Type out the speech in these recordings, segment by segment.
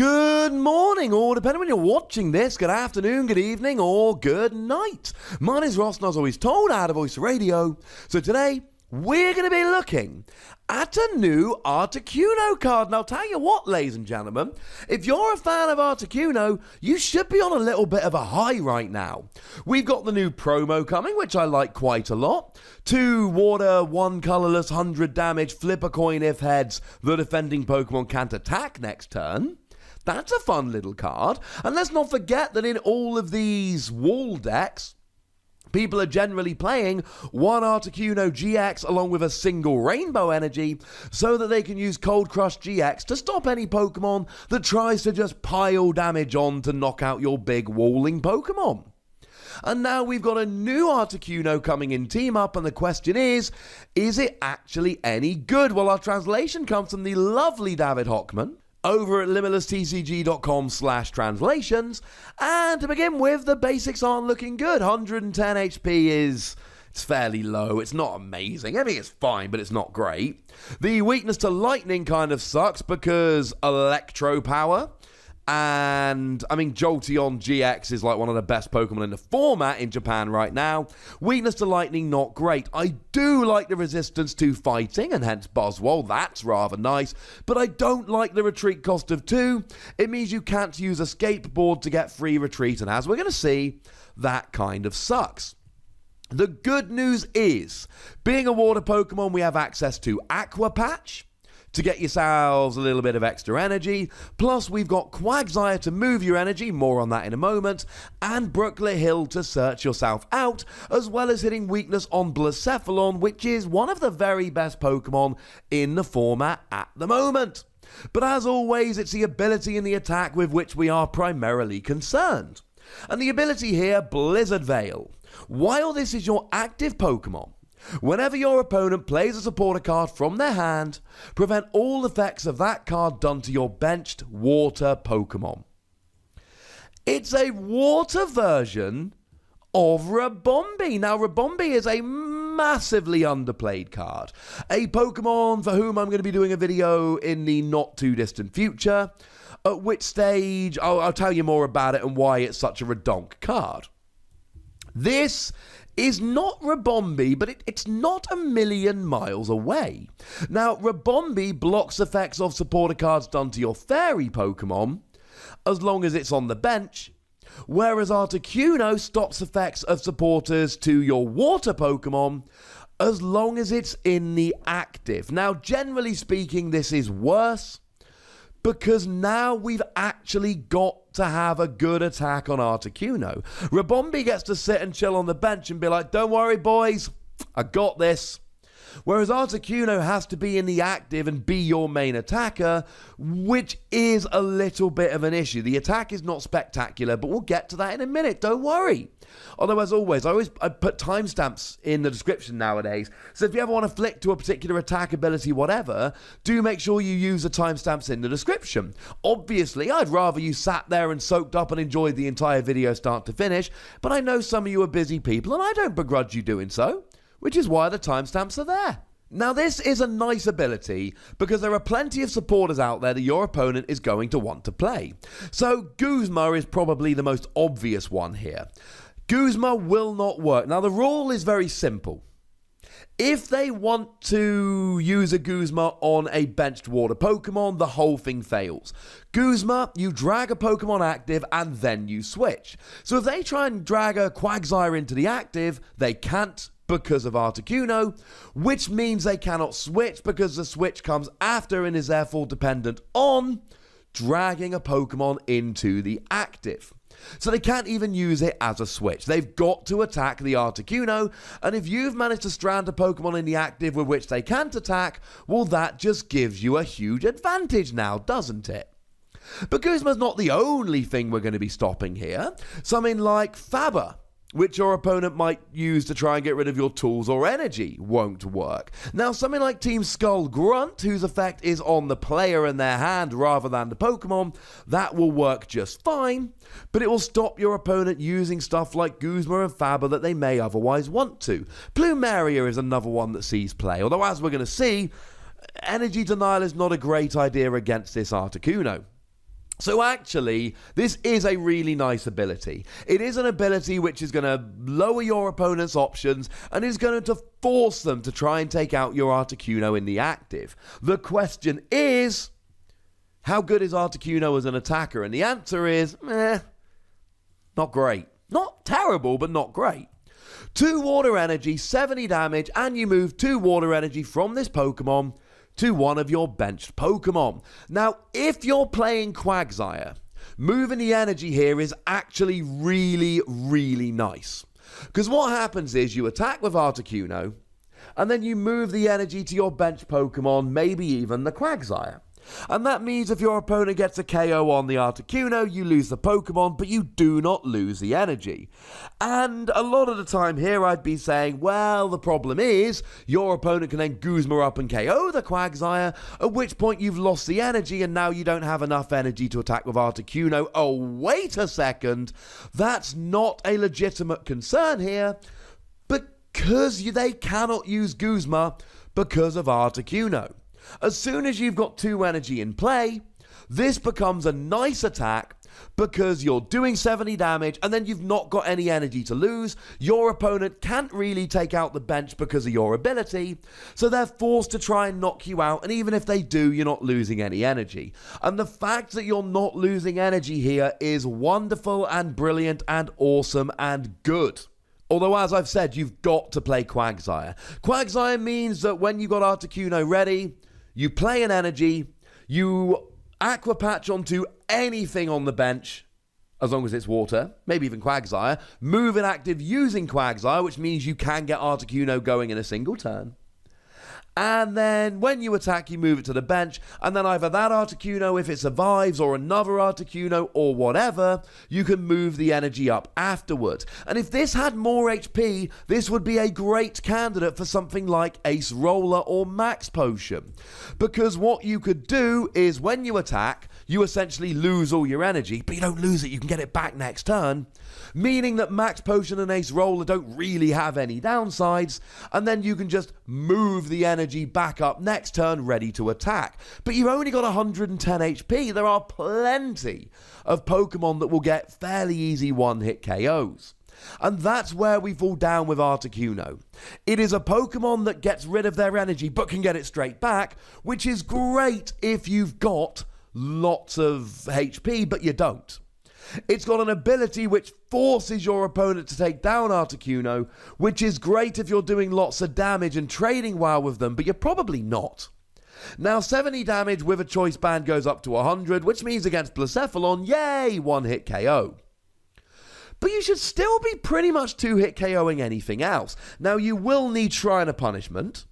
Good morning, or depending when you're watching this, good afternoon, good evening, or good night. My name is Ross, and as always told, out of Voice Radio. So today, we're going to be looking at a new Articuno card. And I'll tell you what, ladies and gentlemen, if you're a fan of Articuno, you should be on a little bit of a high right now. We've got the new promo coming, which I like quite a lot. 2 water, 1 colorless, 100 damage, flip a coin if heads, the defending Pokemon can't attack next turn. That's a fun little card. And let's not forget that in all of these wall decks, people are generally playing one Articuno GX along with a single Rainbow Energy so that they can use Cold Crush GX to stop any Pokemon that tries to just pile damage on to knock out your big walling Pokemon. And now we've got a new Articuno coming in Team Up, and the question is it actually any good? Well, our translation comes from the lovely David Hochmann over at limitlesstcg.com/translations. And to begin with, the basics aren't looking good. 110 HP it's fairly low. It's not amazing. I mean, it's fine, but it's not great. The weakness to lightning kind of sucks because electro power. And, I mean, Jolteon GX is like one of the best Pokemon in the format in Japan right now. Weakness to lightning, not great. I do like the resistance to fighting, and hence Buzzwole. That's rather nice. But I don't like the retreat cost of 2. It means you can't use Escape Board to get free retreat, and as we're going to see, that kind of sucks. The good news is, being a water Pokemon, we have access to Aqua Patch to get yourselves a little bit of extra energy. Plus, we've got Quagsire to move your energy, more on that in a moment, and Brooklet Hill to search yourself out, as well as hitting weakness on Blacephalon, which is one of the very best Pokemon in the format at the moment. But as always, it's the ability and the attack with which we are primarily concerned. And the ability here, Blizzard Veil. While this is your active Pokemon, whenever your opponent plays a supporter card from their hand, prevent all effects of that card done to your benched water Pokemon. It's a water version of Ribombee. Now, Ribombee is a massively underplayed card. A Pokemon for whom I'm going to be doing a video in the not too distant future, at which stage I'll tell you more about it and why it's such a redonk card. This is not Ribombee, but it's not a million miles away. Now, Ribombee blocks effects of supporter cards done to your fairy Pokemon, as long as it's on the bench, whereas Articuno stops effects of supporters to your water Pokemon, as long as it's in the active. Now, generally speaking, this is worse, because now we've actually got to have a good attack on Articuno. Ribombee gets to sit and chill on the bench and be like, don't worry, boys, I got this. Whereas Articuno has to be in the active and be your main attacker, which is a little bit of an issue. The attack is not spectacular, but we'll get to that in a minute, don't worry. Although, as always, I put timestamps in the description nowadays, so if you ever want to flick to a particular attack ability, whatever, do make sure you use the timestamps in the description. Obviously, I'd rather you sat there and soaked up and enjoyed the entire video start to finish, but I know some of you are busy people, and I don't begrudge you doing so, which is why the timestamps are there. Now, this is a nice ability because there are plenty of supporters out there that your opponent is going to want to play. So, Guzma is probably the most obvious one here. Guzma will not work. Now, the rule is very simple. If they want to use a Guzma on a benched water Pokemon, the whole thing fails. Guzma, you drag a Pokemon active and then you switch. So if they try and drag a Quagsire into the active, they can't because of Articuno, which means they cannot switch because the switch comes after and is therefore dependent on dragging a Pokemon into the active. So they can't even use it as a switch. They've got to attack the Articuno, and if you've managed to strand a Pokemon in the active with which they can't attack, well, that just gives you a huge advantage now, doesn't it? But Guzma's not the only thing we're going to be stopping here. Something like Faber, which your opponent might use to try and get rid of your tools or energy, won't work. Now, something like Team Skull Grunt, whose effect is on the player and their hand rather than the Pokemon, that will work just fine, but it will stop your opponent using stuff like Guzma and Faber that they may otherwise want to. Plumeria is another one that sees play, although as we're going to see, Energy Denial is not a great idea against this Articuno. So actually, this is a really nice ability. It is an ability which is going to lower your opponent's options and is going to force them to try and take out your Articuno in the active. The question is, how good is Articuno as an attacker? And the answer is, not great. Not terrible, but not great. 2 water energy, 70 damage, and you move 2 water energy from this Pokemon to one of your benched Pokemon. Now, if you're playing Quagsire, moving the energy here is actually really, really nice. Because what happens is you attack with Articuno, and then you move the energy to your benched Pokemon, maybe even the Quagsire. And that means if your opponent gets a KO on the Articuno, you lose the Pokemon, but you do not lose the energy. And a lot of the time here I'd be saying, well, the problem is your opponent can then Guzma up and KO the Quagsire, at which point you've lost the energy and now you don't have enough energy to attack with Articuno. Oh, wait a second. That's not a legitimate concern here, because they cannot use Guzma because of Articuno. As soon as you've got 2 energy in play, this becomes a nice attack because you're doing 70 damage and then you've not got any energy to lose. Your opponent can't really take out the bench because of your ability, so they're forced to try and knock you out, and even if they do, you're not losing any energy. And the fact that you're not losing energy here is wonderful and brilliant and awesome and good. Although, as I've said, you've got to play Quagsire. Quagsire means that when you've got Articuno ready, you play an energy, you Aqua Patch onto anything on the bench, as long as it's water, maybe even Quagsire, move an active using Quagsire, which means you can get Articuno going in a single turn. And then when you attack, you move it to the bench, and then either that Articuno, if it survives, or another Articuno, or whatever, you can move the energy up afterwards. And if this had more HP, this would be a great candidate for something like Ace Roller or Max Potion. Because what you could do is when you attack, you essentially lose all your energy, but you don't lose it, you can get it back next turn. Meaning that Max Potion and Ace Roller don't really have any downsides, and then you can just move the energy back up next turn ready to attack. But you've only got 110 HP. There are plenty of Pokemon that will get fairly easy one-hit KOs. And that's where we fall down with Articuno. It is a Pokemon that gets rid of their energy but can get it straight back, which is great if you've got lots of HP, but you don't. It's got an ability which forces your opponent to take down Articuno, which is great if you're doing lots of damage and trading well with them, but you're probably not. Now, 70 damage with a choice band goes up to 100, which means against Blacephalon, yay, one-hit KO. But you should still be pretty much 2-hit KOing anything else. Now, you will need Shrine of Punishment,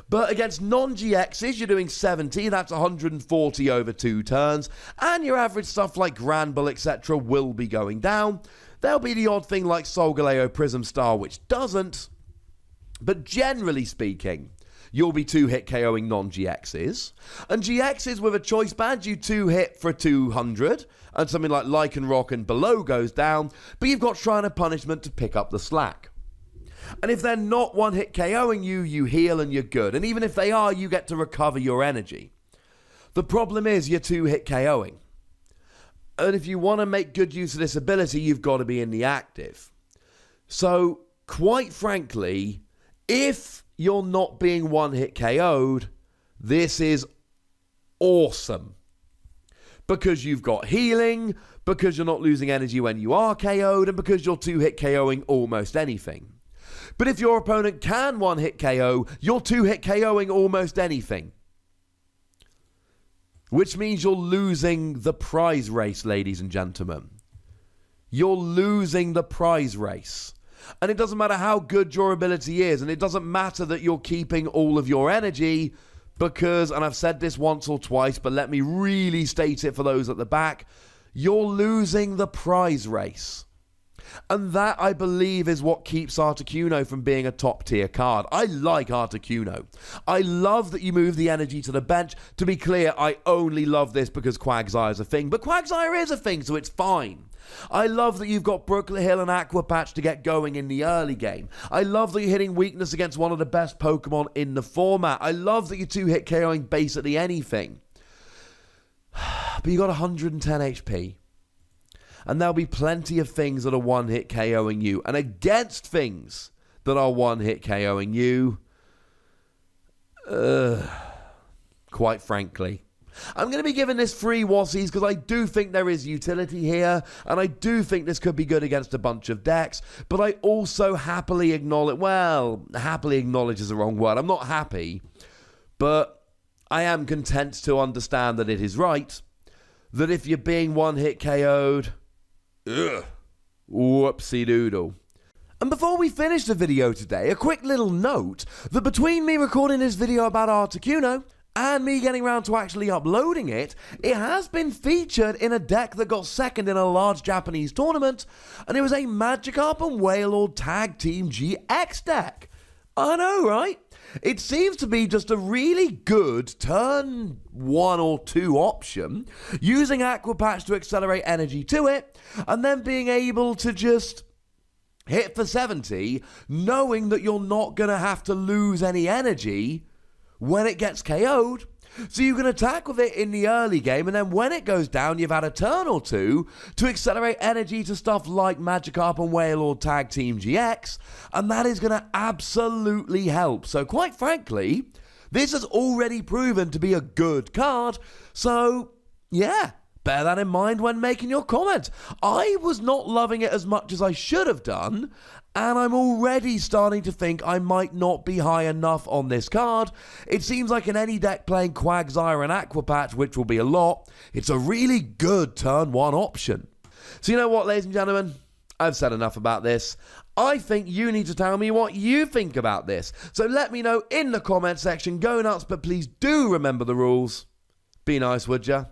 but against non-GXs, you're doing 70, that's 140 over 2 turns, and your average stuff like Granbull, etc. will be going down. There'll be the odd thing like Solgaleo Prism Star, which doesn't, but generally speaking, you'll be 2-hit KOing non-GXs, and GXs with a choice band, you 2-hit for 200, and something like Lycanroc and below goes down, but you've got Shrine of Punishment to pick up the slack. And if they're not one-hit KOing you, you heal and you're good. And even if they are, you get to recover your energy. The problem is you're 2-hit KOing. And if you want to make good use of this ability, you've got to be in the active. So, quite frankly, if you're not being one-hit KO'd, this is awesome. Because you've got healing, because you're not losing energy when you are KO'd, and because you're 2-hit KOing almost anything. But if your opponent can one-hit KO, you're 2-hit KOing almost anything. Which means you're losing the prize race, ladies and gentlemen. You're losing the prize race. And it doesn't matter how good your ability is, and it doesn't matter that you're keeping all of your energy, because, and I've said this once or twice, but let me really state it for those at the back, you're losing the prize race. And that, I believe, is what keeps Articuno from being a top-tier card. I like Articuno. I love that you move the energy to the bench. To be clear, I only love this because Quagsire is a thing. But Quagsire is a thing, so it's fine. I love that you've got Brooklet Hill and Aqua Patch to get going in the early game. I love that you're hitting weakness against one of the best Pokemon in the format. I love that you're 2-hit KOing basically anything. But you got 110 HP. And there'll be plenty of things that are one-hit KOing you. And against things that are one-hit KOing you, quite frankly, I'm going to be giving this free Wassies because I do think there is utility here, and I do think this could be good against a bunch of decks, but I also happily acknowledge is the wrong word. I'm not happy, but I am content to understand that it is right, that if you're being one-hit KO'd, whoopsie doodle. And before we finish the video today, a quick little note that between me recording this video about Articuno and me getting around to actually uploading it, it has been featured in a deck that got second in a large Japanese tournament, and it was a Magikarp and Wailord Tag Team GX deck. I know, right? It seems to be just a really good turn 1 or 2 option, using Aqua Patch to accelerate energy to it, and then being able to just hit for 70, knowing that you're not going to have to lose any energy when it gets KO'd. So you can attack with it in the early game, and then when it goes down, you've had a turn or two to accelerate energy to stuff like Magikarp and Wailord Tag Team GX, and that is going to absolutely help. So quite frankly, this has already proven to be a good card, so yeah, bear that in mind when making your comment. I was not loving it as much as I should have done, and I'm already starting to think I might not be high enough on this card. It seems like in any deck playing Quagsire and Aqua Patch, which will be a lot, it's a really good turn 1 option. So you know what, ladies and gentlemen? I've said enough about this. I think you need to tell me what you think about this. So let me know in the comment section. Go nuts, but please do remember the rules. Be nice, would ya?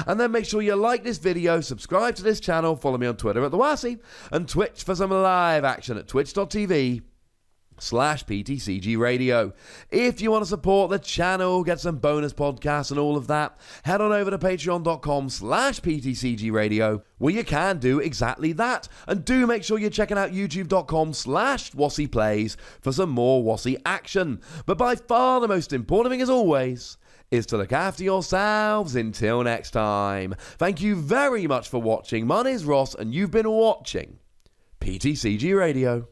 And then make sure you like this video, subscribe to this channel, follow me on Twitter at @TheWassie, and Twitch for some live action at twitch.tv/PTCGRadio. If you want to support the channel, get some bonus podcasts and all of that, head on over to patreon.com/PTCGRadio, where you can do exactly that. And do make sure you're checking out youtube.com/WassiePlays for some more Wassie action. But by far the most important thing, as always, is to look after yourselves until next time. Thank you very much for watching. My name is Ross, and you've been watching PTCG Radio.